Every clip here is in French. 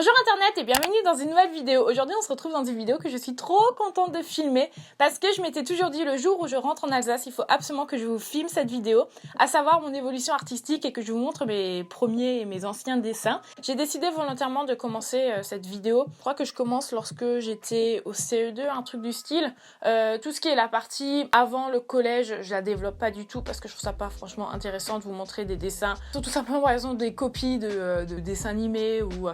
Bonjour internet et bienvenue dans une nouvelle vidéo. Aujourd'hui on se retrouve dans une vidéo que je suis trop contente de filmer parce que je m'étais toujours dit le jour où je rentre en Alsace, il faut absolument que je vous filme cette vidéo, à savoir mon évolution artistique et que je vous montre mes premiers et mes anciens dessins. J'ai décidé volontairement de commencer cette vidéo. Je crois que je commence lorsque j'étais au CE2, un truc du style. Tout ce qui est la partie avant le collège, je la développe pas du tout parce que je trouve ça pas franchement intéressant de vous montrer des dessins. Tout simplement par exemple des copies de dessins animés ou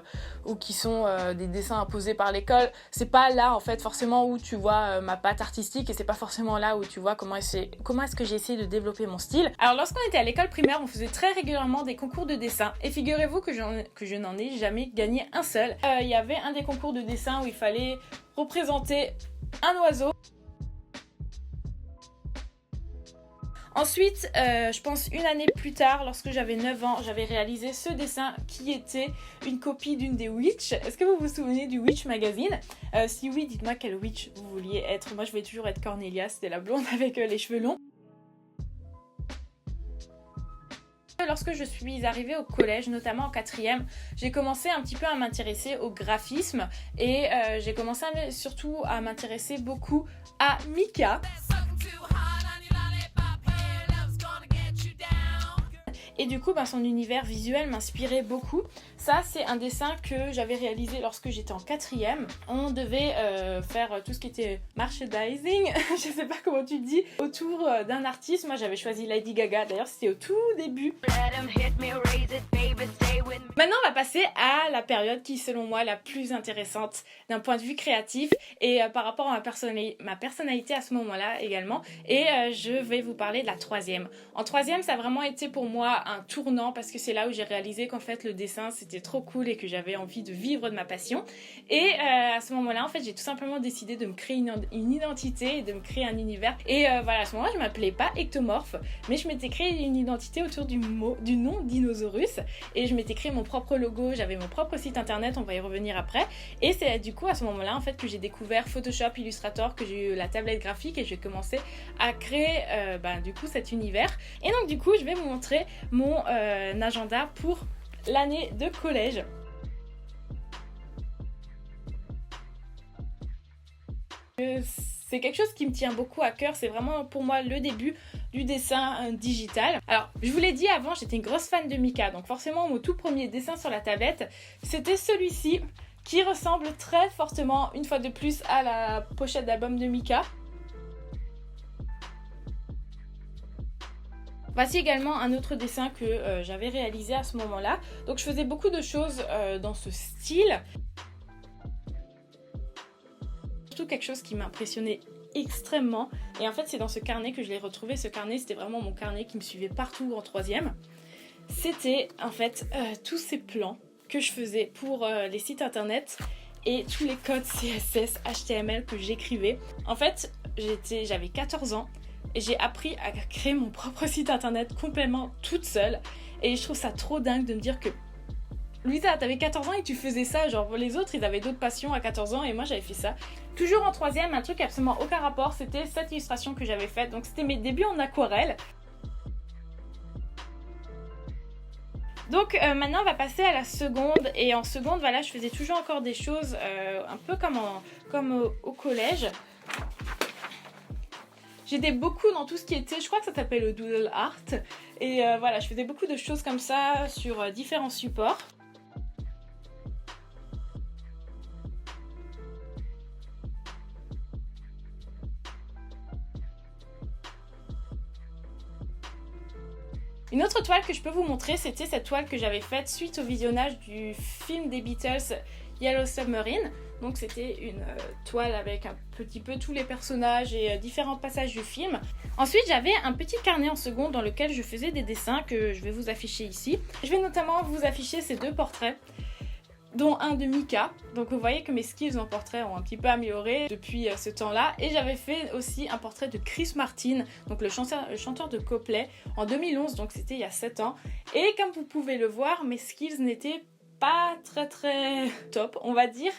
qui sont des dessins imposés par l'école. C'est pas là en fait forcément où tu vois ma patte artistique et c'est pas forcément là où tu vois comment est-ce que j'ai essayé de développer mon style. Alors lorsqu'on était à l'école primaire, on faisait très régulièrement des concours de dessin et figurez-vous que je n'en ai jamais gagné un seul. Il y avait un des concours de dessin où il fallait représenter un oiseau. Ensuite, je pense une année plus tard, lorsque j'avais 9 ans, j'avais réalisé ce dessin qui était une copie d'une des Witch. Est-ce que vous vous souvenez du Witch Magazine? Si oui, dites-moi quelle Witch vous vouliez être. Moi, je voulais toujours être Cornelia, c'était la blonde avec les cheveux longs. Lorsque je suis arrivée au collège, notamment en 4e, j'ai commencé un petit peu à m'intéresser au graphisme et j'ai commencé surtout à m'intéresser beaucoup à Mika. Et du coup, son univers visuel m'inspirait beaucoup. Ça, c'est un dessin que j'avais réalisé lorsque j'étais en 4e. On devait faire tout ce qui était merchandising, je sais pas comment tu dis, autour d'un artiste. Moi, j'avais choisi Lady Gaga. D'ailleurs, c'était au tout début. Maintenant, on va passer à la période qui, selon moi, la plus intéressante d'un point de vue créatif et par rapport à ma personnalité à ce moment-là également. Et je vais vous parler de la 3e. En 3e, ça a vraiment été pour moi un tournant parce que c'est là où j'ai réalisé qu'en fait le dessin c'était trop cool et que j'avais envie de vivre de ma passion. Et à ce moment-là, en fait, j'ai tout simplement décidé de me créer une identité et de me créer un univers. Et voilà, à ce moment-là, je m'appelais pas Ectomorph, mais je m'étais créé une identité autour du nom Dinosaurus et je m'étais créé mon propre logo, j'avais mon propre site internet, on va y revenir après. Et c'est du coup à ce moment-là en fait que j'ai découvert Photoshop, Illustrator, que j'ai eu la tablette graphique et j'ai commencé à créer du coup cet univers. Et donc du coup, je vais vous montrer mon agenda pour l'année de collège. C'est quelque chose qui me tient beaucoup à cœur, c'est vraiment pour moi le début du dessin digital. Alors, je vous l'ai dit avant, j'étais une grosse fan de Mika, donc forcément mon tout premier dessin sur la tablette, c'était celui-ci, qui ressemble très fortement, une fois de plus, à la pochette d'album de Mika. Voici également un autre dessin que j'avais réalisé à ce moment-là. Donc je faisais beaucoup de choses dans ce style. Surtout quelque chose qui m'impressionnait extrêmement. Et en fait, c'est dans ce carnet que je l'ai retrouvé. Ce carnet, c'était vraiment mon carnet qui me suivait partout en 3e. C'était en fait tous ces plans que je faisais pour les sites internet et tous les codes CSS, HTML que j'écrivais. En fait, j'avais 14 ans. Et j'ai appris à créer mon propre site internet complètement toute seule. Et je trouve ça trop dingue de me dire que Louisa, t'avais 14 ans et tu faisais ça. Genre les autres, ils avaient d'autres passions à 14 ans et moi j'avais fait ça. Toujours en 3e, un truc absolument aucun rapport, c'était cette illustration que j'avais faite. Donc c'était mes débuts en aquarelle. Donc maintenant on va passer à la seconde. Et en seconde, voilà, je faisais toujours encore des choses un peu comme au collège. J'étais beaucoup dans tout ce qui était, je crois que ça s'appelle le doodle art. Et voilà, je faisais beaucoup de choses comme ça sur différents supports. Une autre toile que je peux vous montrer, c'était cette toile que j'avais faite suite au visionnage du film des Beatles, Yellow Submarine. Donc c'était une toile avec un petit peu tous les personnages et différents passages du film. Ensuite j'avais un petit carnet en seconde dans lequel je faisais des dessins que je vais vous afficher ici. Je vais notamment vous afficher ces deux portraits, dont un de Mika. Donc vous voyez que mes skills en portrait ont un petit peu amélioré depuis ce temps-là. Et j'avais fait aussi un portrait de Chris Martin, donc le chanteur de Coldplay, en 2011, donc c'était il y a 7 ans. Et comme vous pouvez le voir, mes skills n'étaient pas très top, on va dire.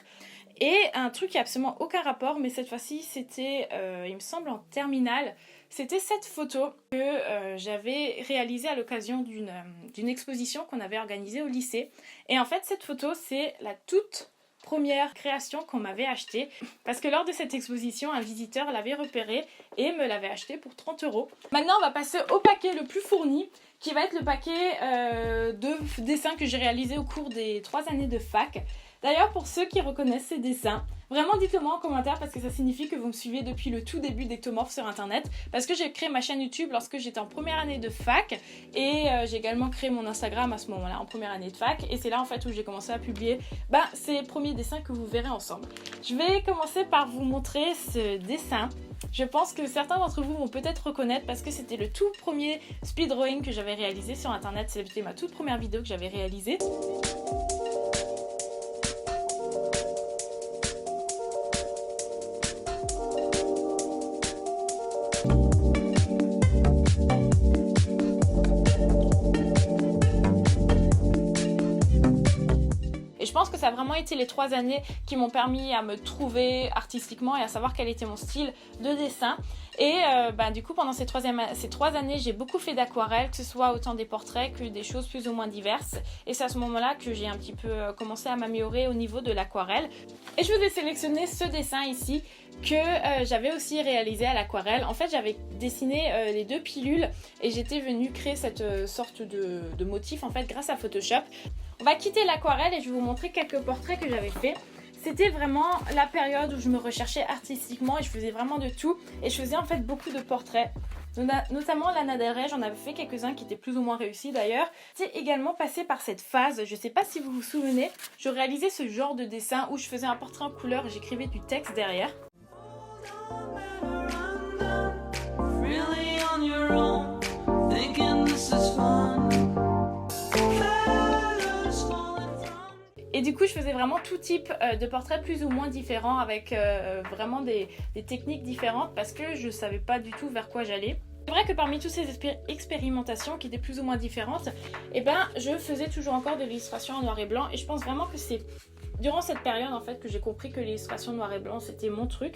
Et un truc qui n'a absolument aucun rapport, mais cette fois-ci c'était, il me semble, en terminale. c'était cette photo que j'avais réalisée à l'occasion d'une exposition qu'on avait organisée au lycée. Et en fait, cette photo, c'est la toute première création qu'on m'avait achetée parce que lors de cette exposition, un visiteur l'avait repérée et me l'avait achetée pour 30 €. Maintenant, on va passer au paquet le plus fourni qui va être le paquet de dessins que j'ai réalisés au cours des 3 années de fac. D'ailleurs, pour ceux qui reconnaissent ces dessins, vraiment dites-le moi en commentaire parce que ça signifie que vous me suivez depuis le tout début d'Ectomorph sur internet. Parce que j'ai créé ma chaîne YouTube lorsque j'étais en première année de fac et j'ai également créé mon Instagram à ce moment-là en première année de fac. Et c'est là en fait où j'ai commencé à publier ces premiers dessins que vous verrez ensemble. Je vais commencer par vous montrer ce dessin. Je pense que certains d'entre vous vont peut-être reconnaître parce que c'était le tout premier speed drawing que j'avais réalisé sur internet. C'était ma toute première vidéo que j'avais réalisée. Et je pense que ça a vraiment été les 3 années qui m'ont permis à me trouver artistiquement et à savoir quel était mon style de dessin. Et du coup, pendant ces 3 années, j'ai beaucoup fait d'aquarelle, que ce soit autant des portraits que des choses plus ou moins diverses. Et c'est à ce moment-là que j'ai un petit peu commencé à m'améliorer au niveau de l'aquarelle. Et je vous ai sélectionné ce dessin ici que j'avais aussi réalisé à l'aquarelle. En fait, j'avais dessiné les 2 pilules et j'étais venue créer cette sorte de motif en fait grâce à Photoshop. On va quitter l'aquarelle et je vais vous montrer quelques portraits que j'avais fait. C'était vraiment la période où je me recherchais artistiquement et je faisais vraiment de tout. Et je faisais en fait beaucoup de portraits. Notamment Lana Del Rey, j'en avais fait quelques-uns qui étaient plus ou moins réussis d'ailleurs. J'ai également passé par cette phase, je ne sais pas si vous vous souvenez, je réalisais ce genre de dessin où je faisais un portrait en couleur et j'écrivais du texte derrière. Et du coup, je faisais vraiment tout type de portraits plus ou moins différents avec vraiment des techniques différentes parce que je ne savais pas du tout vers quoi j'allais. C'est vrai que parmi toutes ces expérimentations qui étaient plus ou moins différentes, je faisais toujours encore de l'illustration en noir et blanc et je pense vraiment que c'est durant cette période en fait que j'ai compris que l'illustration noir et blanc c'était mon truc.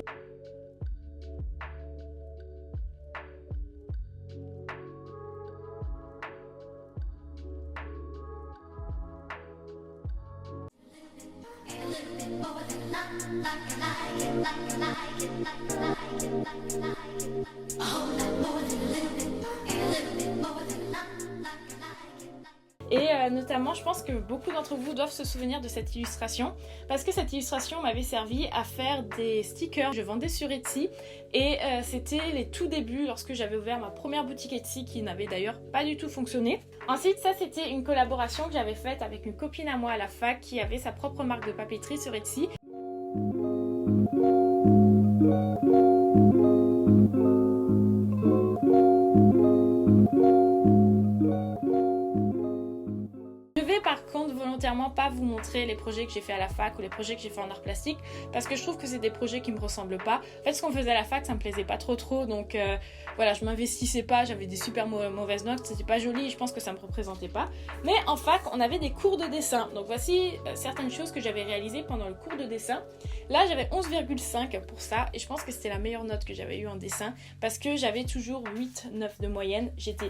Et notamment, je pense que beaucoup d'entre vous doivent se souvenir de cette illustration parce que cette illustration m'avait servi à faire des stickers que je vendais sur Etsy et c'était les tout débuts lorsque j'avais ouvert ma première boutique Etsy qui n'avait d'ailleurs pas du tout fonctionné. Ensuite, ça c'était une collaboration que j'avais faite avec une copine à moi à la fac qui avait sa propre marque de papeterie sur Etsy. Par contre, volontairement pas vous montrer les projets que j'ai fait à la fac ou les projets que j'ai fait en art plastique parce que je trouve que c'est des projets qui me ressemblent pas. En fait, ce qu'on faisait à la fac, ça me plaisait pas trop donc voilà, je m'investissais pas, j'avais des super mauvaises notes, c'était pas joli et je pense que ça me représentait pas. Mais en fac, on avait des cours de dessin. Donc voici certaines choses que j'avais réalisées pendant le cours de dessin. Là, j'avais 11,5 pour ça et je pense que c'était la meilleure note que j'avais eue en dessin parce que j'avais toujours 8-9 de moyenne. J'étais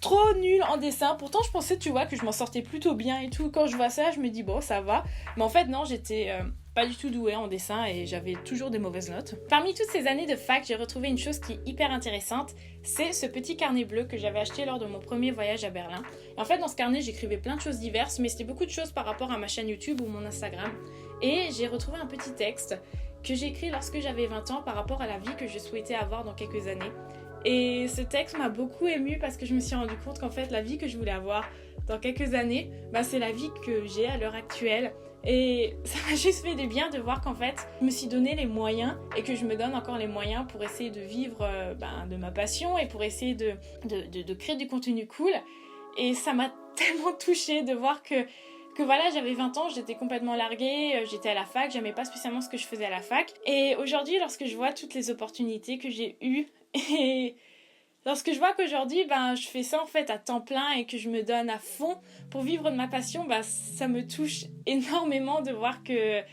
trop nulle en dessin, pourtant je pensais tu vois que je m'en sortais plutôt bien et tout, quand je vois ça je me dis bon ça va, mais en fait non, j'étais pas du tout douée en dessin et j'avais toujours des mauvaises notes. Parmi toutes ces années de fac, j'ai retrouvé une chose qui est hyper intéressante, c'est ce petit carnet bleu que j'avais acheté lors de mon premier voyage à Berlin. Et en fait dans ce carnet j'écrivais plein de choses diverses, mais c'était beaucoup de choses par rapport à ma chaîne YouTube ou mon Instagram, et j'ai retrouvé un petit texte que j'ai écrit lorsque j'avais 20 ans par rapport à la vie que je souhaitais avoir dans quelques années. Et ce texte m'a beaucoup émue parce que je me suis rendu compte qu'en fait la vie que je voulais avoir dans quelques années, c'est la vie que j'ai à l'heure actuelle. Et ça m'a juste fait du bien de voir qu'en fait je me suis donné les moyens et que je me donne encore les moyens pour essayer de vivre de ma passion et pour essayer de créer du contenu cool. Et ça m'a tellement touchée de voir que voilà, j'avais 20 ans, j'étais complètement larguée, j'étais à la fac, j'aimais pas spécialement ce que je faisais à la fac. Et aujourd'hui, lorsque je vois toutes les opportunités que j'ai eues, et lorsque je vois qu'aujourd'hui, je fais ça en fait à temps plein et que je me donne à fond pour vivre de ma passion, ça me touche énormément de voir que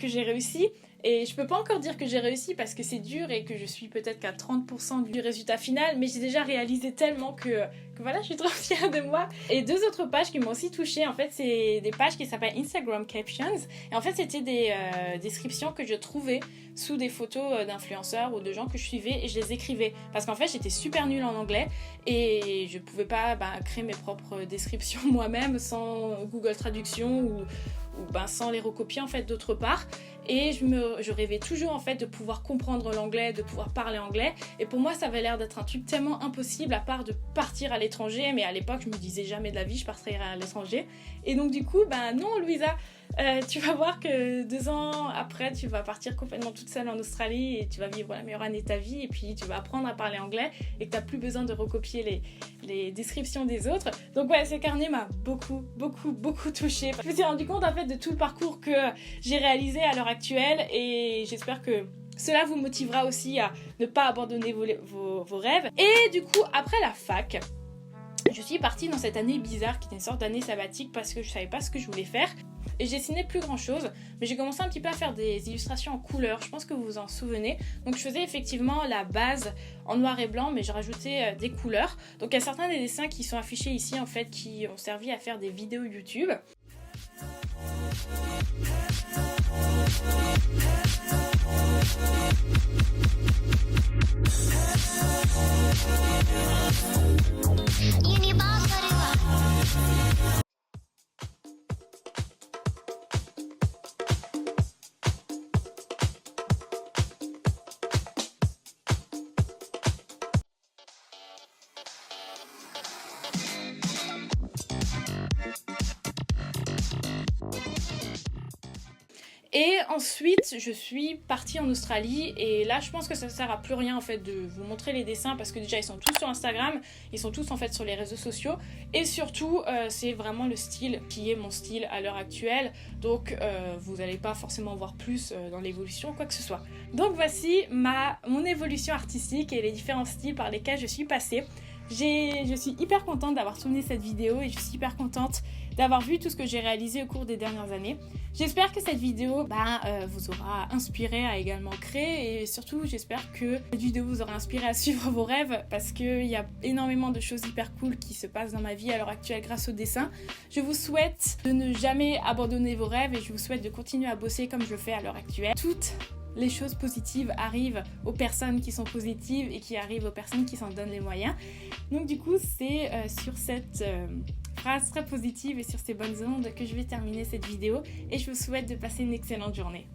j'ai réussi. Et je peux pas encore dire que j'ai réussi parce que c'est dur et que je suis peut-être qu'à 30% du résultat final, mais j'ai déjà réalisé tellement que voilà, je suis trop fière de moi. Et 2 autres pages qui m'ont aussi touchée, en fait, c'est des pages qui s'appellent Instagram Captions. Et en fait, c'était des descriptions que je trouvais sous des photos d'influenceurs ou de gens que je suivais et je les écrivais. Parce qu'en fait, j'étais super nulle en anglais et je pouvais pas créer mes propres descriptions moi-même sans Google Traduction ou sans les recopier en fait d'autre part. Et je rêvais toujours en fait de pouvoir comprendre l'anglais, de pouvoir parler anglais. Et pour moi, ça avait l'air d'être un truc tellement impossible à part de partir à l'étranger. Mais à l'époque, je me disais jamais de la vie, je partirais à l'étranger. Et donc du coup, non, Louisa, tu vas voir que 2 ans après, tu vas partir complètement toute seule en Australie et tu vas vivre la meilleure année de ta vie. Et puis tu vas apprendre à parler anglais et que tu n'as plus besoin de recopier les descriptions des autres. Donc ouais, ce carnet m'a beaucoup touchée. Je me suis rendu compte en fait de tout le parcours que j'ai réalisé à l'heure actuelle et j'espère que cela vous motivera aussi à ne pas abandonner vos rêves. Et du coup, après la fac, je suis partie dans cette année bizarre qui était une sorte d'année sabbatique parce que je savais pas ce que je voulais faire. Et j'ai dessiné plus grand chose, mais j'ai commencé un petit peu à faire des illustrations en couleur, je pense que vous vous en souvenez. Donc je faisais effectivement la base en noir et blanc, mais je rajoutais des couleurs. Donc il y a certains des dessins qui sont affichés ici en fait, qui ont servi à faire des vidéos YouTube. Et ensuite, je suis partie en Australie et là, je pense que ça ne sert à plus rien en fait de vous montrer les dessins parce que déjà, ils sont tous sur Instagram, ils sont tous en fait sur les réseaux sociaux et surtout, c'est vraiment le style qui est mon style à l'heure actuelle. Donc, vous n'allez pas forcément voir plus dans l'évolution ou quoi que ce soit. Donc, voici mon évolution artistique et les différents styles par lesquels je suis passée. Je suis hyper contente d'avoir tourné cette vidéo et je suis hyper contente d'avoir vu tout ce que j'ai réalisé au cours des dernières années. J'espère que cette vidéo vous aura inspiré à également créer et surtout j'espère que cette vidéo vous aura inspiré à suivre vos rêves parce qu'il y a énormément de choses hyper cool qui se passent dans ma vie à l'heure actuelle grâce au dessin. Je vous souhaite de ne jamais abandonner vos rêves et je vous souhaite de continuer à bosser comme je le fais à l'heure actuelle. Toutes les choses positives arrivent aux personnes qui sont positives et qui arrivent aux personnes qui s'en donnent les moyens. Donc du coup, c'est sur cette phrase très positive et sur ces bonnes ondes que je vais terminer cette vidéo et je vous souhaite de passer une excellente journée.